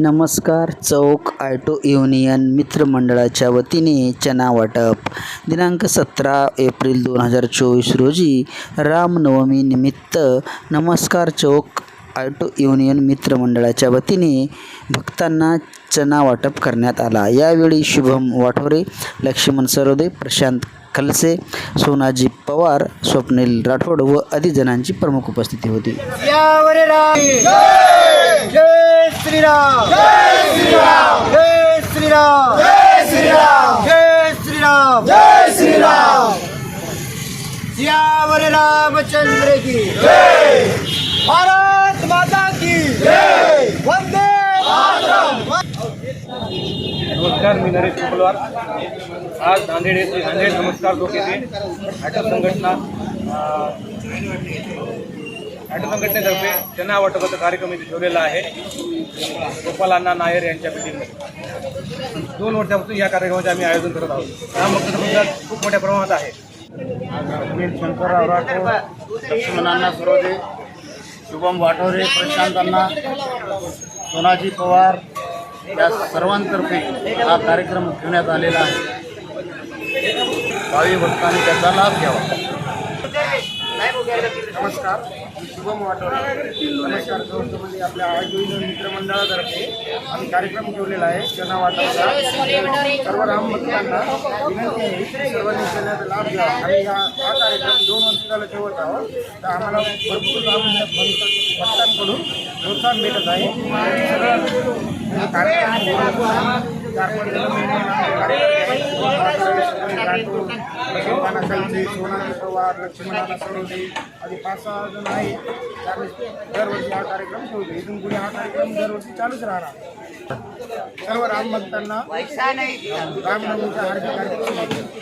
नमस्कार. चौक auto union मित्रमंडळाच्या वतीने चना वाटप दिनांक 17 एप्रिल 2024 रोजी रामनवमी निमित्त नमस्कार चौक ऑटो युनियन मित्रमंडळाच्या वतीने भक्तांना चना वाटप करण्यात आला. यावेळी शुभम वाठोरे, लक्ष्मण सरोदे, प्रशांत खलसे, सोनाजी पवार, स्वप्नील राठोड व अधिक जणांची प्रमुख उपस्थिती होती. जय श्रीराम, जय श्रीराम, जय श्रीराम, जय श्रीराम, जय श्रीराम, जय श्रीराम. सियावर रामचंद्र की जय. भारत माता की जय. वंदे मातरम. नमस्कार, मी नरेश कुपलवार. आज नांदेड येथे नांदेड नमस्कार चौक येथे ऑटो संघटनेतर्फे चना वाटपाचा कार्यक्रम इथे ठेवलेला आहे. गोपाल अण्णा नायर यांच्या मीटिंगमध्ये 2 वर्षापासून या कार्यक्रमाचे आम्ही आयोजन करत आहोत. हा भक्तसमुदाय खूप मोठ्या प्रमाणात आहे. सुनील शंकरराव राठोड, लक्ष्मण सरोदे, शुभम वाठोरे, प्रशांत अण्णा, सोनाजी पवार या सर्वांतर्फे हा कार्यक्रम ठेवण्यात आलेला आहे. भावी भक्तांनी त्याचा लाभ घ्यावा. नमस्कार, मी शुभम वाठोरे. नमस्कार चौकमध्ये आपल्या ऑटो युनियन मित्रमंडळातर्फे आम्ही कार्यक्रम ठेवलेला आहे चना वाटपाचा. सर्व राम भक्तांना विनंती आहे की सर्वांनी चण्याचा लाभ घ्यावा. आणि हा कार्यक्रम 2 वर्ष झालं ठेवत आहोत, तर आम्हाला भरपूर लाभ भक्तांकडून प्रोत्साहन भेटत आहे. सोनाजी पवार, लक्ष्मण सरोदे आधी 5-6 जण आहेत. दरवर्षी हा कार्यक्रम ठेवतो. इथून पुढे हा कार्यक्रम दरवर्षी चालूच राहणार. सर्व राम भक्तांना रामनवमीच्या हार्दिक